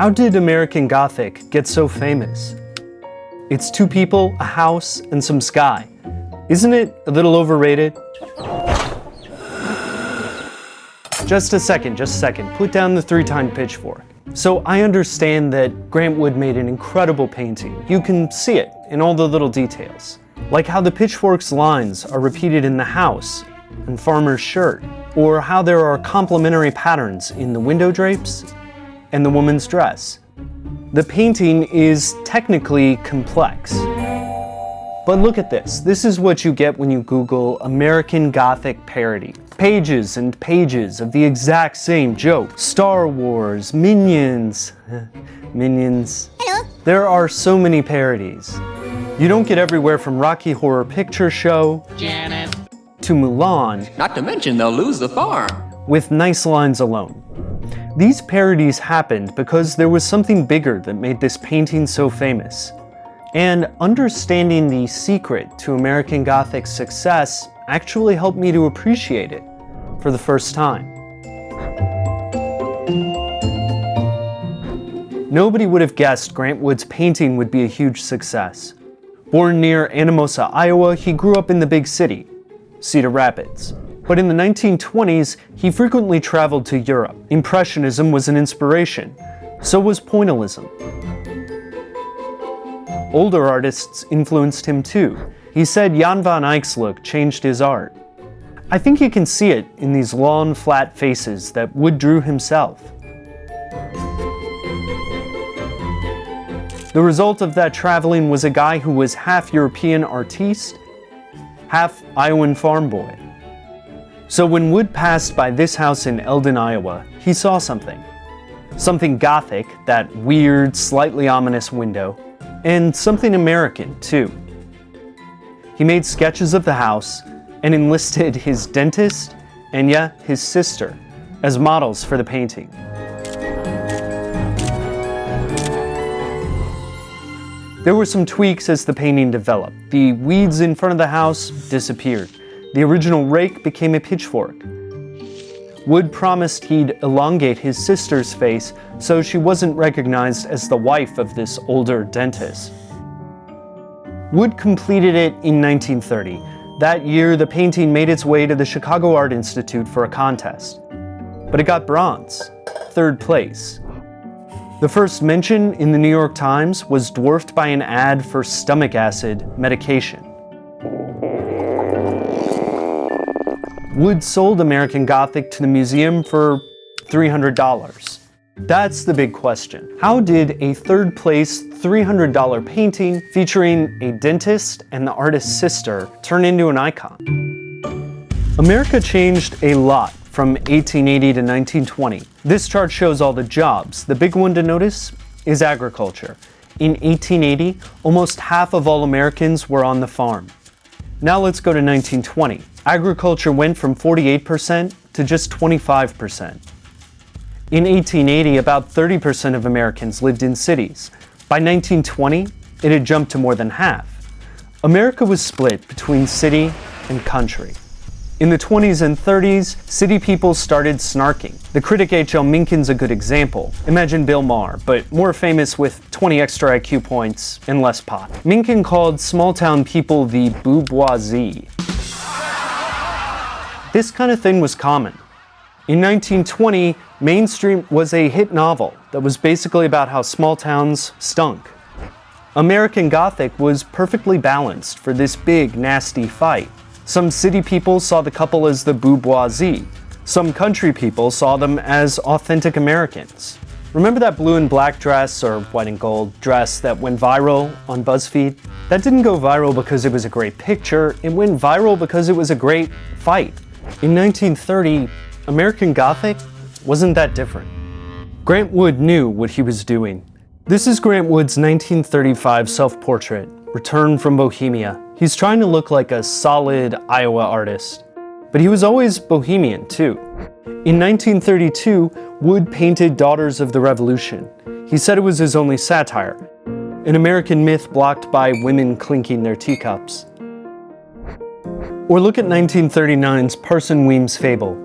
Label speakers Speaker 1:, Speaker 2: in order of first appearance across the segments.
Speaker 1: How did American Gothic get so famous? It's two people, a house, and some sky. Isn't it a little overrated? Just a second. Put down the 3-tined pitchfork. So I understand that Grant Wood made an incredible painting. You can see it in all the little details. Like how the pitchfork's lines are repeated in the house and Farmer's shirt, or how there are complementary patterns in the window drapes and the woman's dress. The painting is technically complex. But look at this. This is what you get when you Google American Gothic parody. Pages and pages of the exact same joke. Star Wars, Minions. Minions.
Speaker 2: Hello.
Speaker 1: There are so many parodies. You don't get everywhere from Rocky Horror Picture Show,
Speaker 3: Janet,
Speaker 1: to Mulan,
Speaker 3: not to mention they'll lose the farm,
Speaker 1: with nice lines alone. These parodies happened because there was something bigger that made this painting so famous. And understanding the secret to American Gothic's success actually helped me to appreciate it for the first time. Nobody would have guessed Grant Wood's painting would be a huge success. Born near Anamosa, Iowa, he grew up in the big city, Cedar Rapids. But in the 1920s, he frequently traveled to Europe. Impressionism was an inspiration. So was pointillism. Older artists influenced him too. He said Jan van Eyck's look changed his art. I think you can see it in these long, flat faces that Wood drew himself. The result of that traveling was a guy who was half European artiste, half Iowan farm boy. So when Wood passed by this house in Eldon, Iowa, he saw something. Something Gothic, that weird, slightly ominous window, and something American, too. He made sketches of the house and enlisted his dentist and, yeah, his sister as models for the painting. There were some tweaks as the painting developed. The weeds in front of the house disappeared. The original rake became a pitchfork. Wood promised he'd elongate his sister's face so she wasn't recognized as the wife of this older dentist. Wood completed it in 1930. That year, the painting made its way to the Chicago Art Institute for a contest. But it got bronze, 3rd place. The first mention in the New York Times was dwarfed by an ad for stomach acid medication. Wood sold American Gothic to the museum for $300. That's the big question. How did a 3rd place $300 painting featuring a dentist and the artist's sister turn into an icon? America changed a lot from 1880 to 1920. This chart shows all the jobs. The big one to notice is agriculture. In 1880, almost half of all Americans were on the farm. Now let's go to 1920. Agriculture went from 48% to just 25%. In 1880, about 30% of Americans lived in cities. By 1920, it had jumped to more than half. America was split between city and country. In the 20s and 30s, city people started snarking. The critic H.L. Mencken's a good example. Imagine Bill Maher, but more famous with 20 extra IQ points and less pot. Mencken called small-town people the bourgeoisie. This kind of thing was common. In 1920, Main Street was a hit novel that was basically about how small towns stunk. American Gothic was perfectly balanced for this big, nasty fight. Some city people saw the couple as the bourgeoisie. Some country people saw them as authentic Americans. Remember that blue and black dress, or white and gold dress, that went viral on BuzzFeed? That didn't go viral because it was a great picture, it went viral because it was a great fight. In 1930, American Gothic wasn't that different. Grant Wood knew what he was doing. This is Grant Wood's 1935 self-portrait, Return from Bohemia. He's trying to look like a solid Iowa artist. But he was always bohemian, too. In 1932, Wood painted Daughters of the Revolution. He said it was his only satire, an American myth blocked by women clinking their teacups. Or look at 1939's Parson Weems' Fable.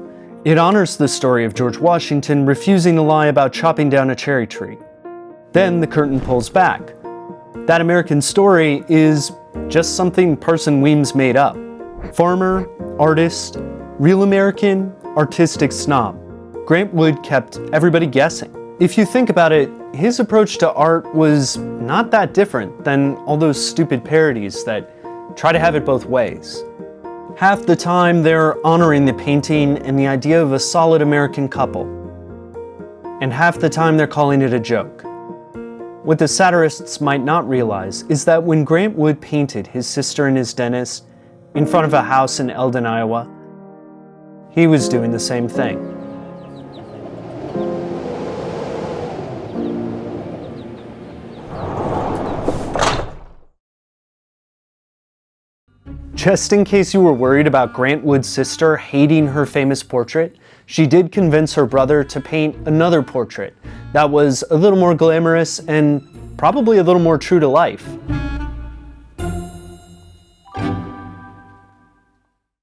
Speaker 1: It honors the story of George Washington refusing to lie about chopping down a cherry tree. Then the curtain pulls back. That American story is just something Parson Weems made up. Farmer, artist, real American, artistic snob. Grant Wood kept everybody guessing. If you think about it, his approach to art was not that different than all those stupid parodies that try to have it both ways. Half the time they're honoring the painting and the idea of a solid American couple, and half the time they're calling it a joke. What the satirists might not realize is that when Grant Wood painted his sister and his dentist in front of a house in Eldon, Iowa, he was doing the same thing. Just in case you were worried about Grant Wood's sister hating her famous portrait, she did convince her brother to paint another portrait that was a little more glamorous and probably a little more true to life.